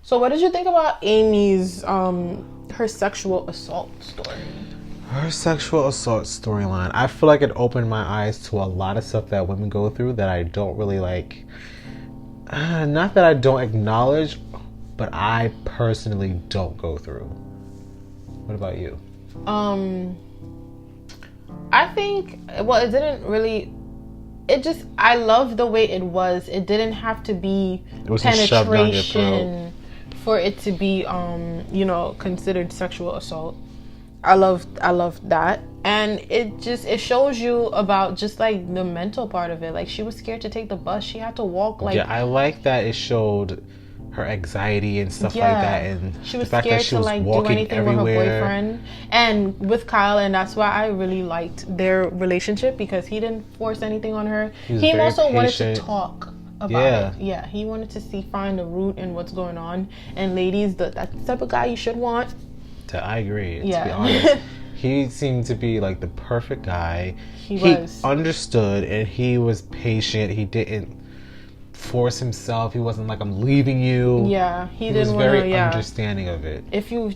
So what did you think about Amy's her sexual assault story? Her sexual assault storyline, I feel like it opened my eyes to a lot of stuff that women go through that I don't really like. Not that I don't acknowledge, but I personally don't go through. What about you? I think, well, it didn't really. It just, I love the way it was. It didn't have to be penetration for it to be, considered sexual assault. I love that. And it shows you about just like the mental part of it. Like, she was scared to take the bus. She had to walk like. Yeah, I like that it showed her anxiety and stuff like that, and she was the fact scared that she to was like do walking anything everywhere. with her boyfriend and with Kyle, and that's why I really liked their relationship, because he didn't force anything on her. He also wanted to talk about it. Yeah, he wanted to find a root in what's going on. And ladies, that's the type of guy you should want. I agree. Yeah. To be honest, he seemed to be like the perfect guy. He understood, and he was patient. He didn't force himself. He wasn't like, I'm leaving you. Yeah, he was very understanding of it.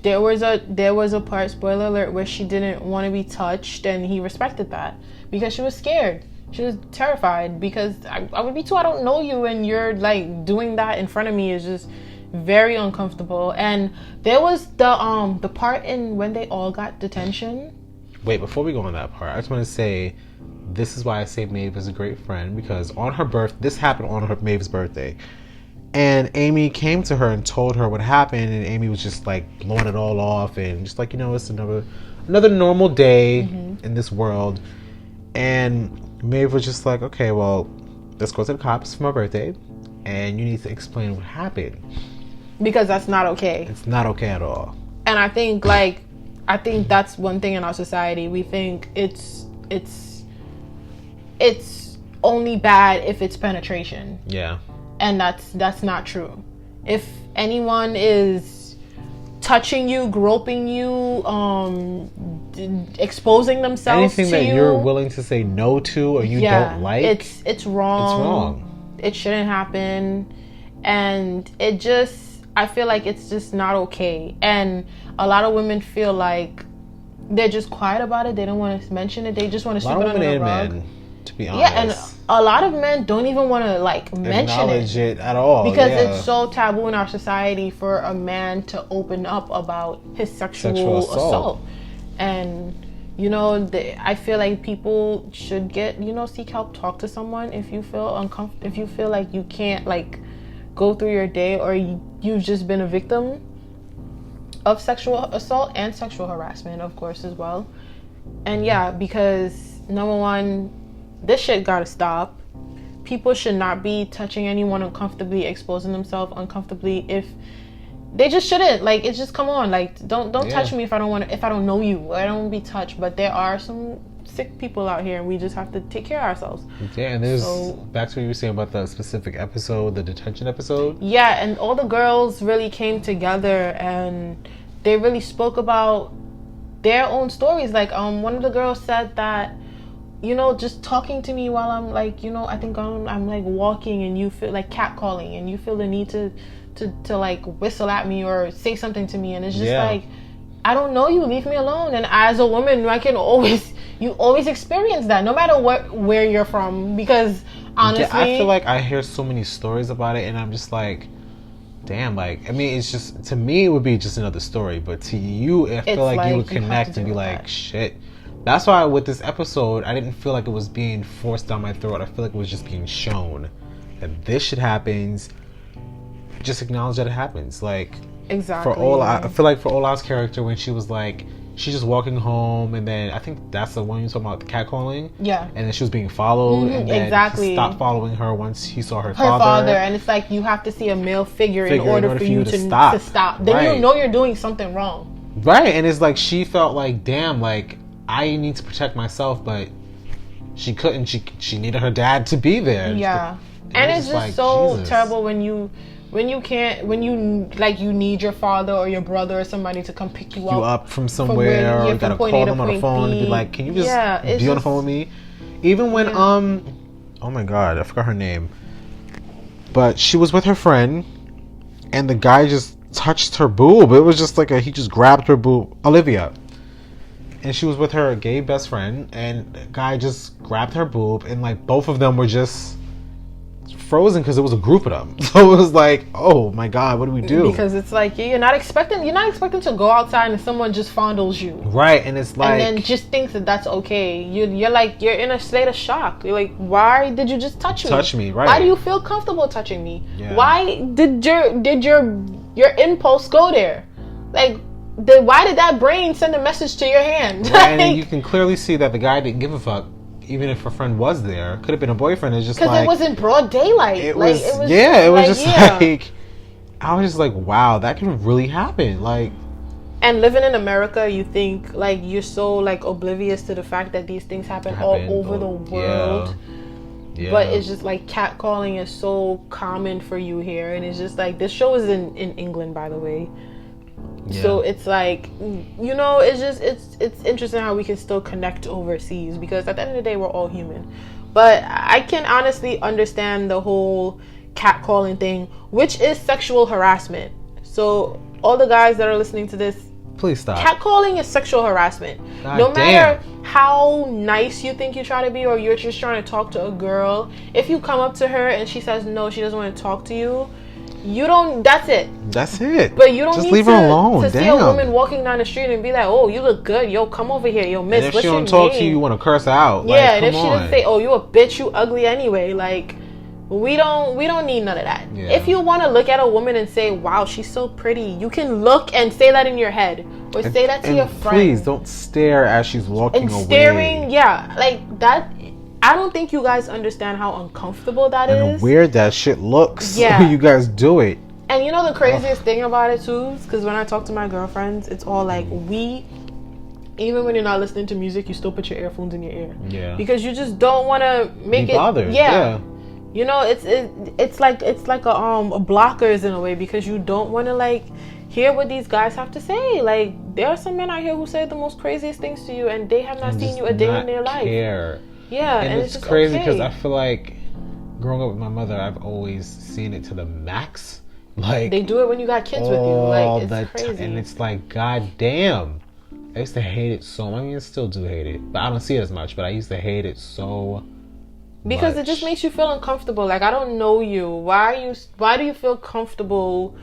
There was a part, spoiler alert, where she didn't want to be touched, and he respected that because she was scared. She was terrified, because I would be too. I don't know you, and you're like doing that in front of me is just very uncomfortable. And there was the part in when they all got detention. Wait, before we go on that part, I just want to say, this is why I say Maeve is a great friend, because this happened on Maeve's birthday. And Amy came to her and told her what happened, and Amy was just like blowing it all off and just like, it's another normal day in this world. And Maeve was just like, okay, well, let's go to the cops for my birthday, and you need to explain what happened. Because that's not okay. It's not okay at all. And I think that's one thing in our society. We think it's only bad if it's penetration. Yeah. And that's not true. If anyone is touching you, groping you, exposing themselves anything to that you, you're willing to say no to or you don't like, it's wrong. It's wrong. It shouldn't happen. And I feel like it's just not okay. And a lot of women feel like they're just quiet about it. They don't want to mention it. They just want to sweep it under the rug. Men, to be honest. Yeah, and a lot of men don't even want to mention it at all, because it's so taboo in our society for a man to open up about his sexual assault. And I feel like people should seek help, talk to someone if you feel uncomfortable, if you feel like you can't go through your day, or you've just been a victim of sexual assault and sexual harassment, of course, as well. And because number one, this shit gotta stop. People should not be touching anyone uncomfortably, exposing themselves uncomfortably. If they just shouldn't, it's just, come on, don't touch me if I don't know you. I don't want to be touched. But there are some sick people out here, and we just have to take care of ourselves. Yeah, and there's back to what you were saying about the specific episode, the detention episode. Yeah, and all the girls really came together and they really spoke about their own stories. One of the girls said that, just talking to me while I'm I think I'm walking, and you feel like catcalling, and you feel the need to whistle at me or say something to me, and it's just I don't know you, leave me alone. And as a woman, you always experience that, no matter where you're from, because honestly, I feel like I hear so many stories about it, and I'm just like, damn, it's just, to me it would be just another story, but to you, I feel like you would connect and be like, shit. That's why with this episode, I didn't feel like it was being forced down my throat. I feel like it was just being shown that this shit happens. Just acknowledge that it happens. Exactly. I feel like for Ola's character, when she was she's just walking home, and then I think that's the one you talking about, the catcalling. Yeah. And then she was being followed, and then he stopped following her once he saw her father. And it's you have to see a male figure in order for you to stop. Then you're doing something wrong. Right, and it's she felt damn, I need to protect myself, but she couldn't. She needed her dad to be there. Yeah. And it's just so terrible when you need your father or your brother or somebody to come pick you up from somewhere, or you gotta call them on the phone and be like, can you just be on the phone with me? Even when oh my god, I forgot her name, but she was with her friend, and the guy just touched her boob. It was just like he just grabbed her boob. Olivia. And she was with her gay best friend, and the guy just grabbed her boob, and like both of them were just frozen because it was a group of them. So it was like, oh my god, what do we do? Because it's like you're not expecting to go outside and someone just fondles you, right? And it's like, and then just thinks that that's okay. You're like, you're in a state of shock. You're like, why did you just touch me? Right? Why do you feel comfortable touching me? Yeah. Why did your impulse go there? Like, why did that brain send a message to your hand? Right, and you can clearly see that the guy didn't give a fuck. Even if her friend was there, could have been a boyfriend. It's just because it was in broad daylight. It was like, I was just like, wow, that can really happen. Like, and living in America, you think like you're so like oblivious to the fact that these things happen all over the world. Yeah. But it's just like catcalling is so common for you here, and it's just like this show is in England, by the way. Yeah. So it's like, it's just it's interesting how we can still connect overseas, because at the end of the day we're all human. But I can honestly understand the whole catcalling thing, which is sexual harassment. So all the guys that are listening to this, please stop. Catcalling is sexual harassment. No matter how nice you think you try to be, or you're just trying to talk to a girl, if you come up to her and she says no, she doesn't want to talk to you, you don't. That's it. But you don't just need leave her alone. To see a woman walking down the street and be like, "Oh, you look good. Yo, come over here. Yo, miss." And if she don't talk to you, you want to curse her out. Yeah, and if she doesn't say, "Oh, you a bitch. You ugly anyway." Like, we don't need none of that. Yeah. If you want to look at a woman and say, "Wow, she's so pretty," you can look and say that in your head, or say that to your friend. Please don't stare as she's walking away. Staring, yeah, like that. I don't think you guys understand how uncomfortable that is. And weird that shit looks. Yeah. You guys do it. And you know the craziest thing about it too is because when I talk to my girlfriends, it's all like, even when you're not listening to music, you still put your earphones in your ear. Yeah. Because you just don't want to make it bothered. Yeah. You know, it's like a blockers in a way, because you don't want to like hear what these guys have to say. Like, there are some men out here who say the most craziest things to you, and they have not seen you a day in their life. Yeah, and it's just crazy because I feel like growing up with my mother, I've always seen it to the max. Like, they do it when you got kids with you. Like, it's crazy. And it's like, god damn. I used to hate it so much. I mean, I still do hate it, but I don't see it as much. But I used to hate it so because it just makes you feel uncomfortable. Like, I don't know you. Why do you feel comfortable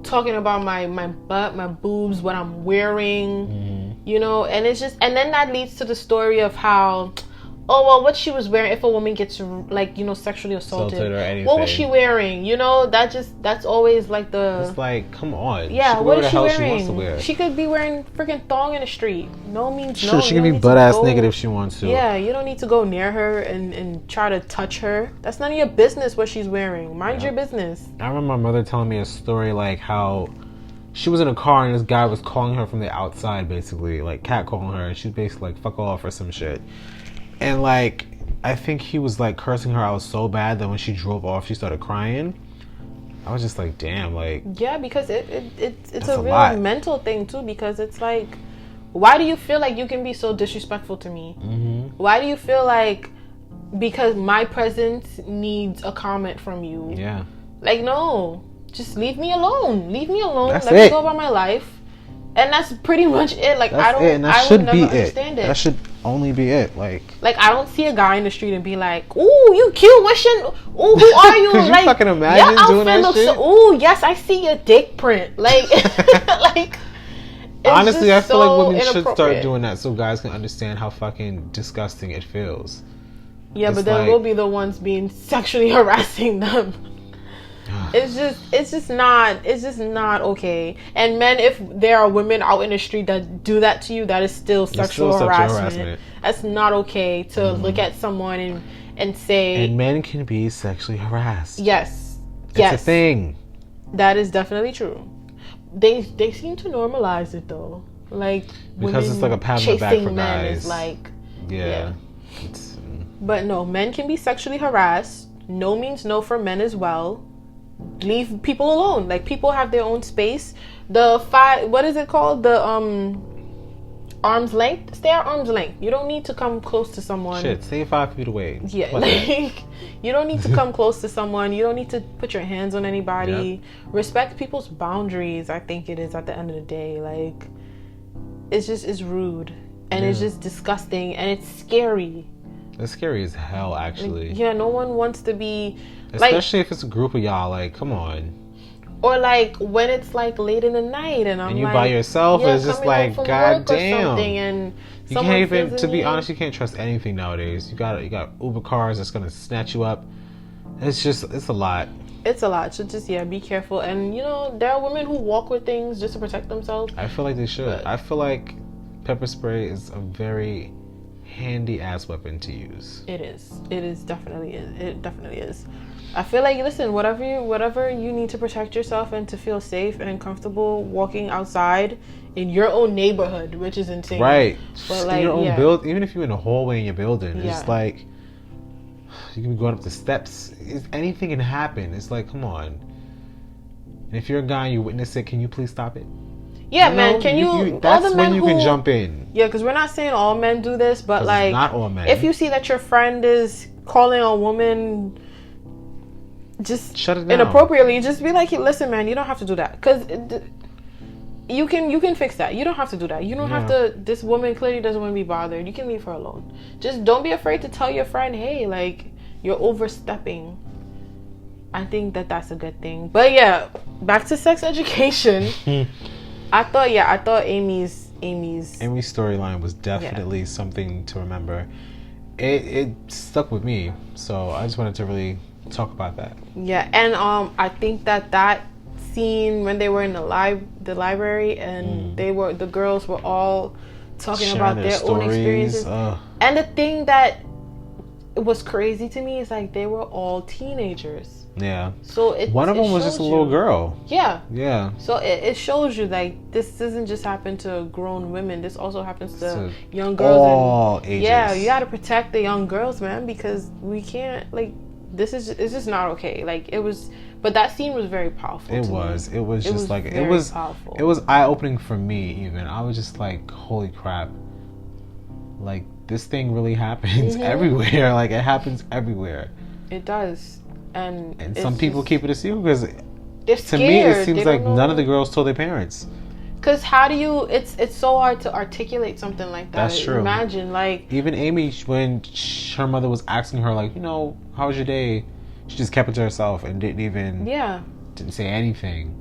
talking about my butt, my boobs, what I'm wearing? You know, and it's just, and then that leads to the story of how, oh, well, what she was wearing, if a woman gets, like, sexually assaulted or anything. What was she wearing? That's always like the... It's like, come on. Yeah, what is she wearing? She wants to wear. She could be wearing freaking thong in the street. No means no. Sure, she can be butt-ass naked if she wants to. Yeah, you don't need to go near her and try to touch her. That's none of your business what she's wearing. Mind your business. I remember my mother telling me a story, like, how she was in a car and this guy was calling her from the outside, basically, like, catcalling her, and she's basically like, fuck off or some shit. And, like, I think he was, like, cursing her out so bad that when she drove off, she started crying. I was just like, damn, like... Yeah, because it's a real mental thing, too, because it's like, why do you feel like you can be so disrespectful to me? Why do you feel like, because my presence needs a comment from you? Yeah. Like, no. Just leave me alone. Leave me alone. Let me go about my life. And that's pretty much it. Like, I would never understand it. That should only be it. Like I don't see a guy in the street and be like, "Ooh, you cute. What's your? Ooh, who are you?" Could you like, fucking imagine doing that shit? Ooh, yes, I see your dick print. Like, like. Honestly, I feel like women should start doing that so guys can understand how fucking disgusting it feels. Yeah, but then we'll be the ones being sexually harassing them. It's just not okay. And men, if there are women out in the street that do that to you, that is still sexual harassment. That's not okay to look at someone and say. And men can be sexually harassed. Yes. It's a thing. That is definitely true. They seem to normalize it though. Like, because it's like a pat on the back for guys. Is like, yeah. But no, men can be sexually harassed. No means no for men as well. Leave people alone. Like, people have their own space. What is it called? arm's length. Stay at arm's length. You don't need to come close to someone. Shit, stay 5 feet away. Yeah, like you don't need to come close to someone. You don't need to put your hands on anybody. Yep. Respect people's boundaries. I think it is at the end of the day. Like, it's rude and it's just disgusting and it's scary. It's scary as hell, actually. Yeah, no one wants to be, especially if it's a group of y'all. Like, come on. Or like when it's like late in the night and you by yourself, it's just like, goddamn. And you can't even, to be honest, you can't trust anything nowadays. You got Uber cars that's gonna snatch you up. It's a lot. It's a lot. So just be careful. And there are women who walk with things just to protect themselves. I feel like they should. But I feel like pepper spray is a very handy ass weapon to use. It is. It definitely is. I feel like, listen, whatever you need to protect yourself and to feel safe and comfortable walking outside in your own neighborhood, which is insane. Right. But in your own build, even if you're in a hallway in your building, it's like you can be going up the steps. Anything can happen. It's like, come on. And if you're a guy and you witness it, can you please stop it? Yeah, man. Can you? That's when you can jump in. Yeah, because we're not saying all men do this, but like, not all men. If you see that your friend is calling a woman just shut it down inappropriately, just be like, hey, listen, man, you don't have to do that, because you can fix that. You don't have to do that. You don't have to. This woman clearly doesn't want to be bothered. You can leave her alone. Just don't be afraid to tell your friend, hey, like, you're overstepping. I think that's a good thing. But yeah, back to sex education. I thought Amy's storyline was definitely something to remember. It stuck with me, so I just wanted to really talk about that. Yeah, and I think that scene when they were in the library and the girls were all talking sharing about their own experiences. And the thing that was crazy to me is like they were all teenagers. Yeah. So one of them was just a little girl. Yeah. Yeah. So it shows you like this doesn't just happen to grown women. This also happens to young girls. All ages. Yeah, you got to protect the young girls, man, because we can't it's just not okay. Like it was, but that scene was very powerful. It was powerful. It was eye opening for me. Even I was just like, holy crap! Like this thing really happens everywhere. Like it happens everywhere. It does. And some people keep it a secret because they're scared. To me it seems like none of the girls told their parents. Because how do you? It's so hard to articulate something like that. That's true. Imagine even Amy, when her mother was asking her like, how was your day? She just kept it to herself and didn't say anything.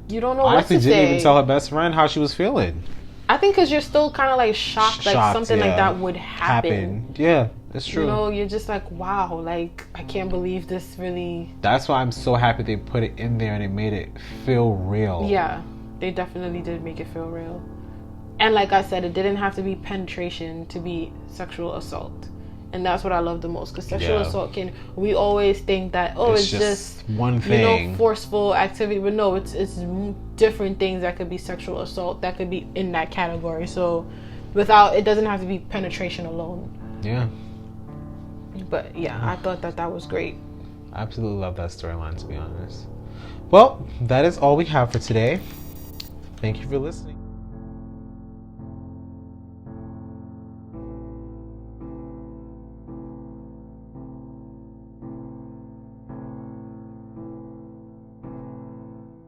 You don't know honestly, what to say. Didn't even tell her best friend how she was feeling. I think because you're still kind of like shocked like something like that would happen. Yeah, that's true. You're just like, wow, like I can't believe this really. That's why I'm so happy they put it in there and they made it feel real. Yeah, they definitely did make it feel real. And like I said, it didn't have to be penetration to be sexual assault. And that's what I love the most, because sexual assault we always think that, it's just one thing, forceful activity, but no, it's different things that could be sexual assault that could be in that category. So it doesn't have to be penetration alone. Yeah. But yeah, I thought that was great. I absolutely love that storyline, to be honest. Well, that is all we have for today. Thank you for listening.